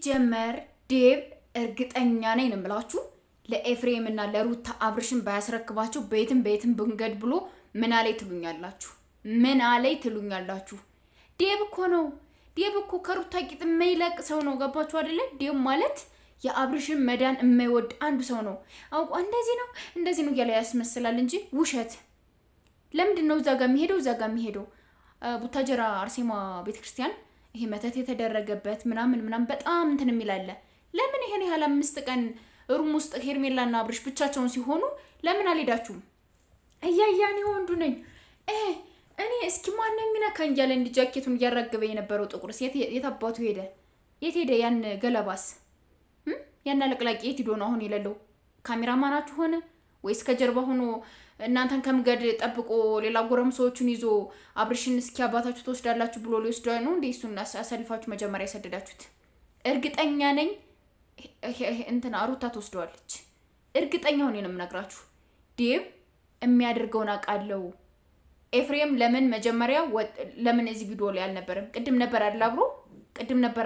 ሲጀመር ዴብ እርግጠኛ ነኝ ነው የምላችሁ ለኤፍሬም እና ለሩታ አብርሽን ባያስረክባቸው በየትም መንገድ ብሎ ምን አለይ ትሉኛላችሁ? ዴብ እኮ ነው። ዴብ እኮ ከሩታ ቂጥ የማይለቅ ሰው ነው። ገባችሁ አይደለ? ዴብ ማለት የአብርሽን መዳን የማይወድ አንዱ ሰው ነው። አውቆ እንደዚህ ነው እያለ ያስመስላል እንጂ ውሸት። ለምንድን ነው እዛ ጋር የሚሄደው? ቡታጀራ አርሴማ ቤተክርስቲያን ይሄ መተት የተደረገበት ምናምን በጣም እንትን የሚላለ ለምን ይሄን ያህል 5 ቀን ሩም ውስጥ ሄርሜላና አብርሽ ብቻቸውን ሲሆኑ ለምን አልሄዳችሁም? እያያኔ ወንዱ ነኝ እኔ እስኪ ማን ነው የሚነካኝ እያለ እንዲ ጃኬቱን እያራገበ የነበረው ጥቁርስ የት አባቱ ሄደ? የት ሄደ? ያን ገለባስ ያን አለቅላቂ የት ሄዶ ነው አሁን የሌለው? ካሜራማናችሁ ሆነ ወይስ ከጀርባ ሆኖ እናንተን ከምገድ ጠብቆ ሌላ ጎረምሶቹን ይዞ አብርሽን እስኪ አባታችሁ ተወስዳላችሁ ብሎ ሊወስዳ ነው እንዴ? እሱን አሳልፋችሁ መጀመሪያ ያሰደዳችሁት? እርግጠኛ ነኝ እንትና ሩታ ተወስደዋለች። እርግጠኛ ሆኜ ነው የምነግራችሁ። ዴብ የሚያደርገውን አውቃለሁ። ኤፍሬም ለምን እዚህ ቪዲዮ ላይ አልነበረም? ቅድም ነበር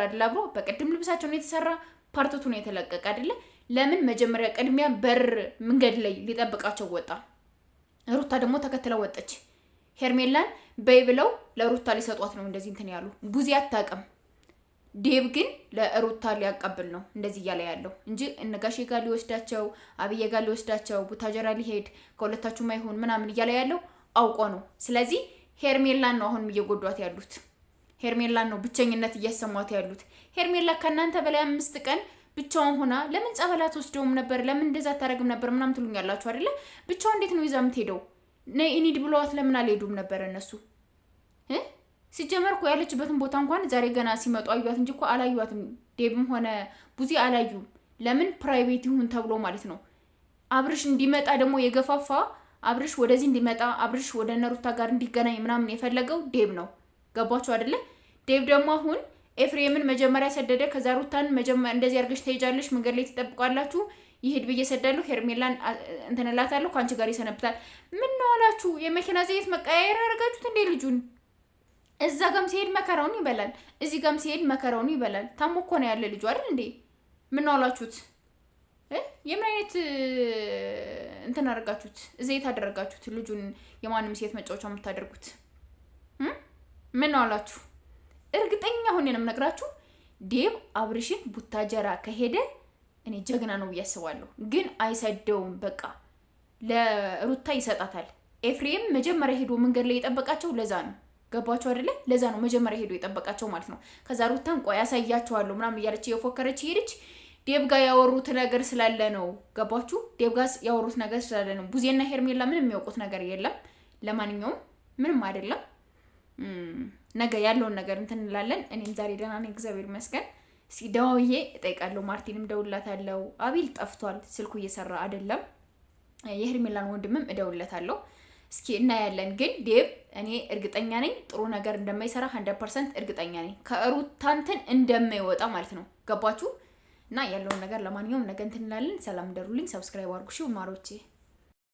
አይደል አብሮ በቅድም ልብሳቸውን የተሰራ ፓርቲቱ ነው የተለቀቀ አይደለ? ለምን መጀመሪያ ቅድሚያ በር መንገድ ላይ ሊጠብቃቸው ወጣ? ሩታ ደግሞ ተከትለው ወጣች። ሄርሜላን በይ ብለው ለሩታ ሊሰጧት ነው እንደዚህ እንትን ያሉ። ቡዚ አታውቅም። ዴብ ግን ለሩታ ሊያቀብል ነው እንደዚህ እያለ ያለው እንጂ እነጋሼ ጋር ሊወስዳቸው፣ አብዬ ጋር ሊወስዳቸው፣ ቡታጀራ ሊሄድ ከሁለታችሁም አይሆን ምናምን እያለ ያለው አውቆ ነው። ስለዚህ ሄርሜላን ነው አሁን እየጎዷት ያሉት። ሄርሜላን ነው ብቸኝነት እያሰሟት ያሉት። ሄርሜላ ከእናንተ በላይ 5 ቀን ብቻውን ሆና ለምን ጸበላት ወስደውም ነበር? ለምን እንደዛ ታረግም ነበር? ምናምን ትሉኛላችሁ አይደለ? ብቻው እንዴት ነው ይዛ የምትሄደው? ነይ ኢኒድ ብለዋት ለምን አልሄዱም ነበር እነሱ? ሲጀመር እኮ ያለችበትን ቦታ እንኳን ዛሬ ገና ሲመጡ አዩዋት እንጂ እኮ አላዩዋትም። ዴብም ሆነ ቡዚ አላዩም። ለምን ፕራይቬት ይሁን ተብሎ ማለት ነው። አብርሽ እንዲመጣ ደግሞ የገፋፋ አብርሽ ወደዚህ እንዲመጣ አብርሽ ወደ ነሩታ ጋር እንዲገናኝ ምናምን የፈለገው ዴብ ነው። ገባችሁ አይደለ? ዴብ ደግሞ አሁን ኤፍሬምን መጀመሪያ ሰደደ። ከዛ ሩታን መጀመሪያ እንደዚህ አድርገሽ ትሄጃለሽ፣ መንገድ ላይ ትጠብቃላችሁ፣ ይሄድ ብዬ ሰደለሁ፣ ሄርሜላን እንተነላታለሁ፣ ካንቺ ጋር ይሰነብታል። ምን ነው አላችሁ? የመኪና ዘይት መቀያየር አደረጋችሁት እንዴ ልጁን? እዛ ጋም ሲሄድ መከራውን ይበላል፣ እዚህ ጋም ሲሄድ መከራውን ይበላል። ታሞ እኮ ነው ያለ ልጁ አይደል እንዴ? ምን ነው አላችሁት? የምን አይነት እንትን አደረጋችሁት? ዘይት አደረጋችሁት ልጁን? የማንም ሴት መጫወቻ የምታደርጉት ምን ነው አላችሁ? እርግጠኛ ሆኜ ነው የምነግራችሁ። ዴብ አብርሽን ቡታጀራ ከሄደ እኔ ጀግና ነው ብዬ አስባለሁ። ግን አይሰደውም። በቃ ለሩታ ይሰጣታል። ኤፍሬም መጀመሪያ ሄዶ መንገድ ላይ የጠበቃቸው ለዛ ነው። ገባችሁ አይደለ? ለዛ ነው መጀመሪያ ሄዶ የጠበቃቸው ማለት ነው። ከዛ ሩታን ቆይ ያሳያቸዋለሁ ምናምን እያለች የፎከረች ሄደች። ዴብ ጋር ያወሩት ነገር ስላለ ነው። ገባችሁ? ዴብ ጋር ያወሩት ነገር ስላለ ነው። ቡዜና ሄርሜላ ምንም የሚያውቁት ነገር የለም። ለማንኛውም ምንም አይደለም። ነገ ያለውን ነገር እንትን እንላለን። እኔም ዛሬ ደህና ነኝ እግዚአብሔር ይመስገን። እስኪ ደውዬ እጠይቃለሁ። ማርቲንም ደውላታለሁ። አቤል ጠፍቷል፣ ስልኩ እየሰራ አይደለም። የሄርሜላን ወንድምም እደውልለታለሁ። እስኪ እናያለን። ግን ዴብ እኔ እርግጠኛ ነኝ ጥሩ ነገር እንደማይሰራ 100% እርግጠኛ ነኝ። ከሩታንትን እንደማይወጣ ማለት ነው። ገባችሁ? እና ያለውን ነገር ለማንኛውም ነገ እንትን እንላለን። ሰላም ደሩልኝ። ሰብስክራይብ አድርጉ ማሮቼ።